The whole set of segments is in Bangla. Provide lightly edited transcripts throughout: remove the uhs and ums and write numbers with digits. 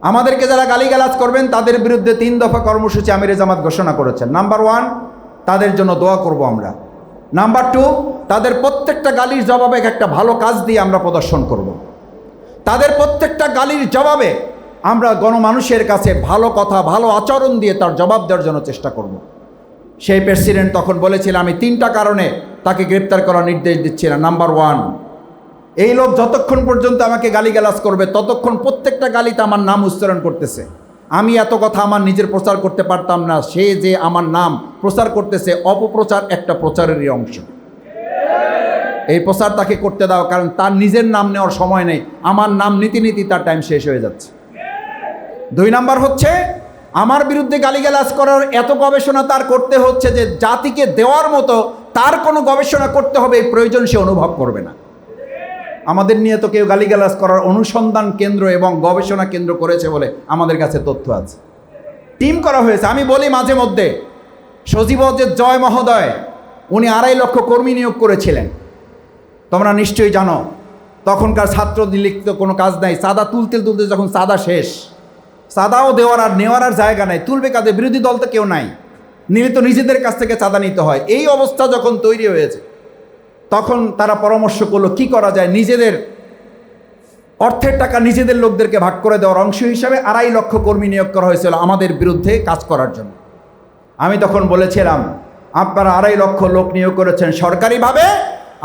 আমাদেরকে যারা গালিগালাজ করবেন তাদের বিরুদ্ধে 3 দফা কর্মসূচি আমিরে জামাত ঘোষণা করেছেন। নাম্বার 1, তাদের জন্য দোয়া করব আমরা। নাম্বার 2, তাদের প্রত্যেকটা গালির জবাবে একটা ভালো কাজ দিয়ে আমরা প্রদর্শন করব। তাদের প্রত্যেকটা গালির জবাবে আমরা গণমানুষের কাছে ভালো কথা, ভালো আচরণ দিয়ে তার জবাব দেওয়ার জন্য চেষ্টা করব। সেই প্রেসিডেন্ট তখন বলেছিল, আমি 3টা কারণে তাকে গ্রেপ্তার করার নির্দেশ দিচ্ছিলাম। নাম্বার 1, এই লোক যতক্ষণ পর্যন্ত আমাকে গালিগালাজ করবে ততক্ষণ প্রত্যেকটা গালিতে আমার নাম উচ্চারণ করতেছে। আমি এত কথা আমার নিজের প্রচার করতে পারতাম না, সে যে আমার নাম প্রচার করতেছে, অপপ্রচার একটা প্রচারেরই অংশ। এই প্রচার তাকে করতে দাও, কারণ তার নিজের নাম নেওয়ার সময় নেই, আমার নাম নীতি তার টাইম শেষ হয়ে যাচ্ছে। 2 নাম্বার হচ্ছে, আমার বিরুদ্ধে গালিগালাজ করার এত গবেষণা তার করতে হচ্ছে যে জাতিকে দেওয়ার মতো তার কোনো গবেষণা করতে হবে এই প্রয়োজন সে অনুভব করবে না। আমাদের নিয়ে তো কেউ গালিগালাজ করার অনুসন্ধান কেন্দ্র এবং গবেষণা কেন্দ্র করেছে বলে আমাদের কাছে তথ্য আছে, টিম করা হয়েছে। আমি বলি মাঝে মধ্যে, সজীব জয় মহোদয় উনি 2.5 লক্ষ কর্মী নিয়োগ করেছিলেন, তোমরা নিশ্চয়ই জানো। তখনকার ছাত্রলীগ তো কোনো কাজ নাই, চাঁদা তুলতে যখন চাঁদা শেষ, চাঁদাও দেওয়ার আর নেওয়ার আর জায়গা নাই, তুলবে কাদের? বিরোধী দল তো কেউ নাই, নিলে তো নিজেদের কাছ থেকে চাঁদা নিতে হয়। এই অবস্থা যখন তৈরি হয়েছে তখন তারা পরামর্শ করলো কি করা যায়, নিজেদের অর্থের টাকা নিজেদের লোকদেরকে ভাগ করে দেওয়ার অংশ হিসাবে 2.5 লক্ষ কর্মী নিয়োগ করা হয়েছিল আমাদের বিরুদ্ধে কাজ করার জন্য। আমি তখন বলেছিলাম, আপনারা 2.5 লক্ষ লোক নিয়োগ করেছেন সরকারিভাবে,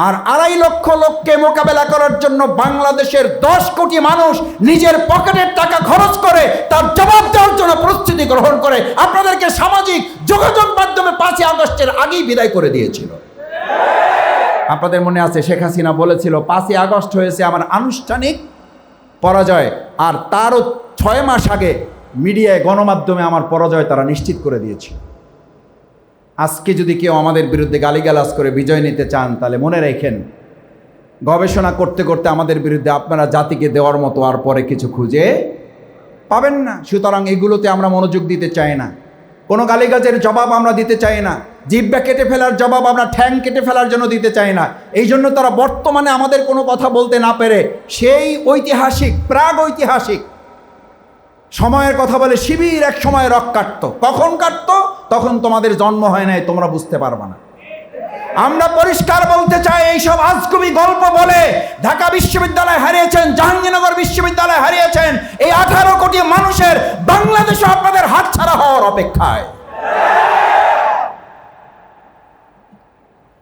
আর 2.5 লক্ষ লোককে মোকাবেলা করার জন্য বাংলাদেশের 10 কোটি মানুষ নিজের পকেটের টাকা খরচ করে তার জবাব দেওয়ার জন্য প্রস্তুতি গ্রহণ করে আপনাদেরকে সামাজিক যোগাযোগ মাধ্যমে 5ই আগস্টের আগেই বিদায় করে দিয়েছিল। আপনাদের মনে আছে শেখ হাসিনা বলেছিল 5ই আগস্ট হয়েছে আমার আনুষ্ঠানিক পরাজয়, আর তারও 6 মাস আগে মিডিয়ায় গণমাধ্যমে আমার পরাজয় তারা নিশ্চিত করে দিয়েছিল। আজকে যদি কেউ আমাদের বিরুদ্ধে গালিগালাজ করে বিজয় নিতে চান, তাহলে মনে রাখেন গবেষণা করতে করতে আমাদের বিরুদ্ধে আপনারা জাতিকে দেওয়ার মতো আর পরে কিছু খুঁজে পাবেন না। সুতরাং এগুলোতে আমরা মনোযোগ দিতে চাই না, কোনো গালিগালাজের জবাব আমরা দিতে চাই না, জিহ্বা কেটে ফেলার জবাব আমরা ঠ্যাং কেটে ফেলার জন্য দিতে চাই না। এই জন্য তারা বর্তমানে আমাদের কোনো কথা বলতে না পেরে সেই ঐতিহাসিক, প্রাগ ঐতিহাসিক সময়ের কথা বলে শিবির এক সময় রক কাটতো। কখন কাটতো? তখন তোমাদের জন্ম হয় নাই, তোমরা বুঝতে পারবা না। আমরা পরিষ্কার বলতে চাই, এইসব আজগুবি গল্প বলে ঢাকা বিশ্ববিদ্যালয় হারিয়েছেন, জাহাঙ্গীরনগর বিশ্ববিদ্যালয় হারিয়েছেন, এই 18 কোটি মানুষের বাংলাদেশে আপনাদের হাতছাড়া হওয়ার অপেক্ষায়।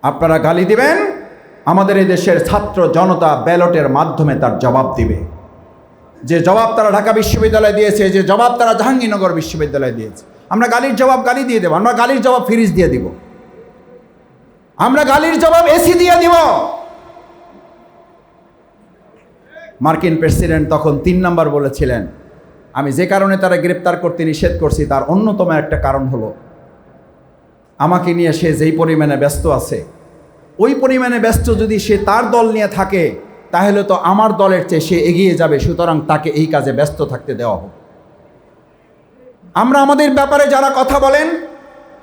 আপনারা গালি দিবেন, আমাদের এই দেশের ছাত্র জনতা ব্যালটের মাধ্যমে তার জবাব দিবে। যে জবাব তারা ঢাকা বিশ্ববিদ্যালয় দিয়েছে, যে জবাব তারা জাহাঙ্গীরনগর বিশ্ববিদ্যালয় দিয়েছে, আমরা গালির জবাব গালি দিয়ে দেব, আমরা গালির জবাব ফ্রিজ দিয়ে দিব, আমরা গালির জবাব এসি দিয়ে দিব। মার্কিন প্রেসিডেন্ট তখন 3 নাম্বার বলেছিলেন, আমি যে কারণে তারা গ্রেপ্তার করতে নিষেধ করছি তার অন্যতম একটা কারণ হলো আমাকে নিয়ে সে যেই পরিমাণে ব্যস্ত আছে, ওই পরিমাণে ব্যস্ত যদি সে তার দল নিয়ে থাকে তাহলে তো আমার দলের চেয়ে সে এগিয়ে যাবে, সুতরাং তাকে এই কাজে ব্যস্ত থাকতে দেওয়া হোক। আমরা আমাদের ব্যাপারে যারা কথা বলেন,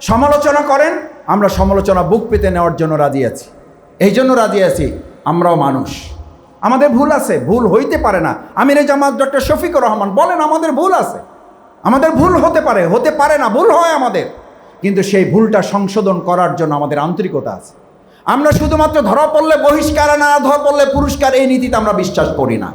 সমালোচনা করেন, আমরা সমালোচনা বুক পেতে নেওয়ার জন্য রাজি আছি। এই জন্য রাজি আছি, আমরাও মানুষ, আমাদের ভুল আছে, ভুল হইতে পারে না। আমিরে জামাত ডক্টর শফিকুর রহমান বলেন আমাদের ভুল আছে, আমাদের ভুল হতে পারে না, ভুল হয় আমাদের, কিন্তু সেই ভুলটা সংশোধন করার জন্য আমাদের আন্তরিকতা আছে। আমরা শুধুমাত্র ধরা পড়লে বহিষ্কার, না ধরা পড়লে পুরস্কার, এই নীতিতে আমরা বিশ্বাস করি না।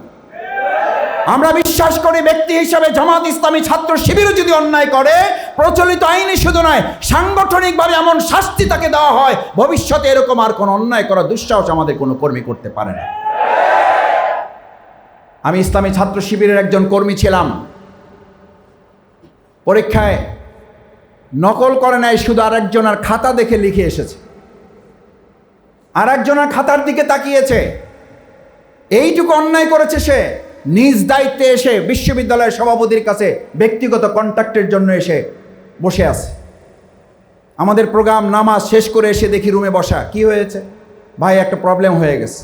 আমরা বিশ্বাস করি ব্যক্তি হিসাবে জামাত ইসলামী ছাত্র শিবিরও যদি অন্যায় করে, প্রচলিত আইনে শুধু নয় সাংগঠনিকভাবে এমন শাস্তি তাকে দেওয়া হয়, ভবিষ্যতে এরকম আর কোনো অন্যায় করা দুঃসাহস আমাদের কোনো কর্মী করতে পারে না। আমি ইসলামী ছাত্র শিবিরের একজন কর্মী ছিলাম, পরীক্ষায় নকল করে নাই, শুধু আরেকজনের খাতা দেখে লিখে এসেছে, আরেকজনের খাতার দিকে তাকিয়েছে, এইটুকু অন্যায় করেছে সে। নিজ দায়িত্বে এসে বিশ্ববিদ্যালয়ের সভাপতির কাছে ব্যক্তিগত কন্ট্যাক্টের জন্য এসে বসে আছে। আমাদের প্রোগ্রাম নামাজ শেষ করে এসে দেখি রুমে বসা। কি হয়েছে ভাই? একটা প্রবলেম হয়ে গেছে,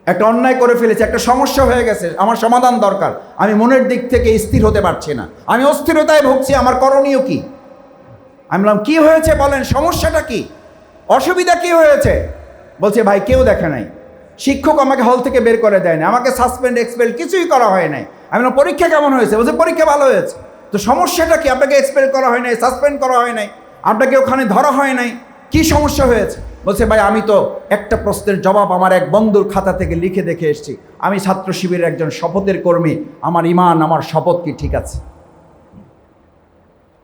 একটা অন্যায় করে ফেলেছে, একটা সমস্যা হয়ে গেছে, আমার সমাধান দরকার। আমি মনের দিক থেকে স্থির হতে পারছি না, আমি অস্থিরতায় ভুগছি, আমার করণীয় কি? আমি বললাম কি হয়েছে বলেন, সমস্যাটা কি, অসুবিধা কি হয়েছে? বলছে ভাই কেউ দেখে নাই, শিক্ষক আমাকে হল থেকে বের করে দেয় না, আমাকে সাসপেন্ড এক্সপেল কিছুই করা হয় নাই, আমি বললাম পরীক্ষা কেমন হয়েছে? বলছে পরীক্ষা ভালো হয়েছে। তো সমস্যাটা কি? আপনাকে এক্সপেল করা হয় নাই, সাসপেন্ড করা হয় নাই, আপনাকে ওখানে ধরা হয় নাই, কি সমস্যা হয়েছে? বলছে ভাই আমি তো একটা প্রশ্নের জবাব আমার এক বন্ধুর খাতা থেকে লিখে দেখে এসেছি, আমি ছাত্র শিবিরের একজন শপথের কর্মী, আমার ঈমান আমার শপথ কি ঠিক আছে?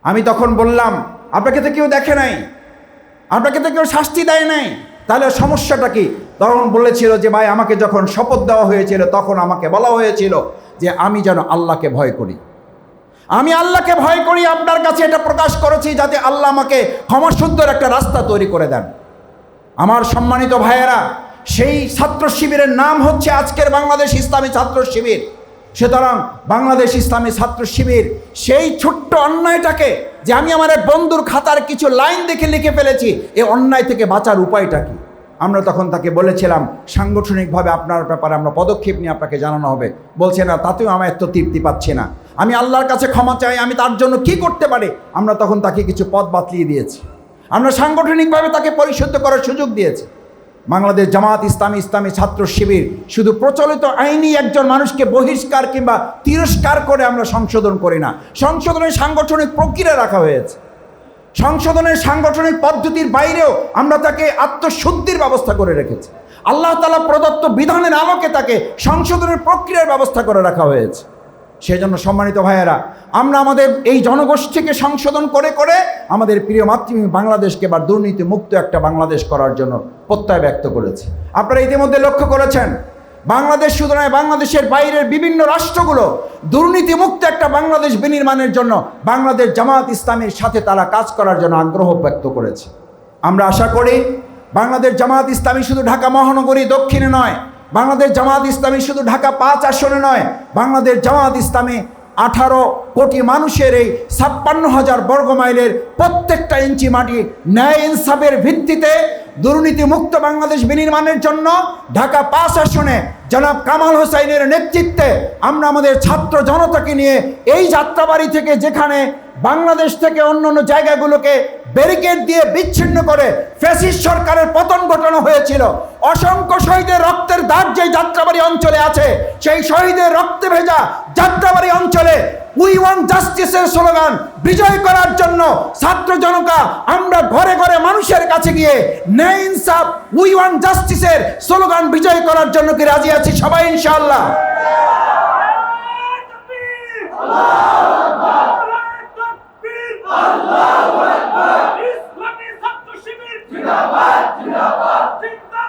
আমি তখন বললাম আপনাকে তো কেউ দেখে নাই, আপনাকে তো কেউ শাস্তি দেয় নাই, তাহলে সমস্যাটা কি? তখন বলেছিল যে ভাই আমাকে যখন শপথ দেওয়া হয়েছিল তখন আমাকে বলা হয়েছিল যে আমি যেন আল্লাহকে ভয় করি, আমি আল্লাহকে ভয় করি, আপনার কাছে এটা প্রকাশ করেছি যাতে আল্লাহ আমাকে ক্ষমাসুন্দর একটা রাস্তা তৈরি করে দেন। আমার সম্মানিত ভাইয়েরা, সেই ছাত্র শিবিরের নাম হচ্ছে আজকের বাংলাদেশ ইসলামী ছাত্র শিবির। সুতরাং বাংলাদেশ ইসলামী ছাত্র শিবির সেই ছোট্ট অন্যায়টাকে, যে আমি আমার এক বন্ধুর খাতার কিছু লাইন দেখে লিখে ফেলেছি, এই অন্যায় থেকে বাঁচার উপায়টা কি? আমরা তখন তাকে বলেছিলাম সাংগঠনিকভাবে আপনার ব্যাপারে আমরা পদক্ষেপ নিয়ে আপনাকে জানানো হবে। বলছে না, তাতেও আমি এত তৃপ্তি পাচ্ছি না, আমি আল্লাহর কাছে ক্ষমা চাই, আমি তার জন্য কি করতে পারি? আমরা তখন তাকে কিছু পথ বাতলিয়ে দিয়েছি, আমরা সাংগঠনিকভাবে তাকে পরিশুদ্ধ করার সুযোগ দিয়েছি। বাংলাদেশ জামাত ইসলামী ইসলামী ছাত্র শিবির শুধু প্রচলিত আইনি একজন মানুষকে বহিষ্কার কিংবা তিরস্কার করে আমরা সংশোধন করি না, সংশোধনের সাংগঠনিক প্রক্রিয়া রাখা হয়েছে। সংশোধনের সাংগঠনিক পদ্ধতির বাইরেও আমরা তাকে আত্মশুদ্ধির ব্যবস্থা করে রেখেছি। আল্লাহ তাআলা প্রদত্ত বিধানের আলোকে তাকে সংশোধনের প্রক্রিয়ার ব্যবস্থা করে রাখা হয়েছে। সেই জন্য সম্মানিত ভাইয়েরা, আমরা আমাদের এই জনগোষ্ঠীকে সংশোধন করে করে আমাদের প্রিয় মাতৃভূমি বাংলাদেশকে বা দুর্নীতি মুক্ত একটা বাংলাদেশ করার জন্য প্রত্যয় ব্যক্ত করেছি। আপনারা ইতিমধ্যে লক্ষ্য করেছেন, বাংলাদেশ শুধু নয়, বাংলাদেশের বাইরের বিভিন্ন রাষ্ট্রগুলো দুর্নীতিমুক্ত একটা বাংলাদেশ বিনির্মাণের জন্য বাংলাদেশ জামাত ইসলামীর সাথে তারা কাজ করার জন্য আগ্রহ ব্যক্ত করেছে। আমরা আশা করি বাংলাদেশ জামাত ইসলামী শুধু ঢাকা মহানগরী দক্ষিণে নয়, বাংলাদেশ জামাত ইসলামী শুধু ঢাকা 5 আসনে নয়, বাংলাদেশ জামাত ইসলামী 18 কোটি মানুষের এই 56,000 বর্গমাইলের প্রত্যেকটা ইঞ্চি মাটি ন্যায় ইনসাফের ভিত্তিতে দুর্নীতিমুক্ত বাংলাদেশ বিনির্মাণের জন্য ঢাকা 5 আসনে জনাব কামাল হোসেনের নেতৃত্বে আমরা আমাদের ছাত্র জনতাকে নিয়ে এই যাত্রাবাড়ি থেকে, যেখানে বাংলাদেশ থেকে অন্যান্য জায়গাগুলোকে ব্যারিকেড দিয়ে বিচ্ছিন্ন করে ফ্যাসিস্ট সরকারের পতন ঘটানো হয়েছিল, অসংখ্য শহীদের রক্তের দাগ যে যাত্রাবাড়ি অঞ্চলে আছে, সেই শহীদের রক্তে ভেজা যাত্রাবাড়ি অঞ্চলে উই ওয়ান্ট জাস্টিসের স্লোগান বিজয় করার জন্য ছাত্র জনতা আমরা ঘরে ঘরে মানুষের কাছে গিয়ে ন্যায় ইনসাফ উই ওয়ান্ট জাস্টিসের স্লোগান বিজয় করার জন্য কি রাজি আছি সবাই ইনশাআল্লাহ?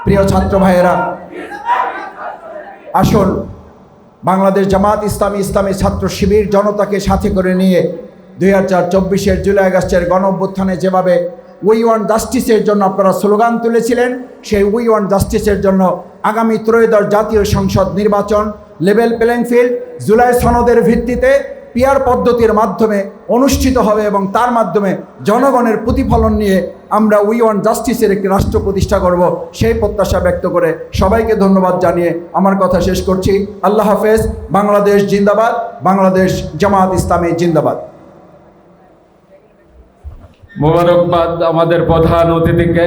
প্রিয় ছাত্র ভাইয়েরা, আসুন বাংলাদেশ জামাত ইসলামী ইসলামী ছাত্র শিবির জনতাকে সাথে করে নিয়ে 2024-এর জুলাই আগস্টের গণ অভ্যুত্থানে যেভাবে উই ওয়ান্ট জাস্টিসের জন্য আপনারা স্লোগান তুলেছিলেন, সেই উই ওয়ান্ট জাস্টিসের জন্য আগামী ত্রয়োদশ জাতীয় সংসদ নির্বাচন লেভেল প্লেইং ফিল্ড জুলাই সনদের ভিত্তিতে পিয়ার পদ্ধতির মাধ্যমে অনুষ্ঠিত হবে এবং তার মাধ্যমে জনগণের প্রতিফলন নিয়ে আমরা উই ওয়ান্ট জাস্টিসের একটি রাষ্ট্র প্রতিষ্ঠা করব, সেই প্রত্যাশা ব্যক্ত করে সবাইকে ধন্যবাদ জানিয়ে আমার কথা শেষ করছি। আল্লাহ হাফেজ। বাংলাদেশ জিন্দাবাদ, বাংলাদেশ জামাত ইসলামী জিন্দাবাদ। মোবারকবাদ আমাদের প্রধান অতিথিকে।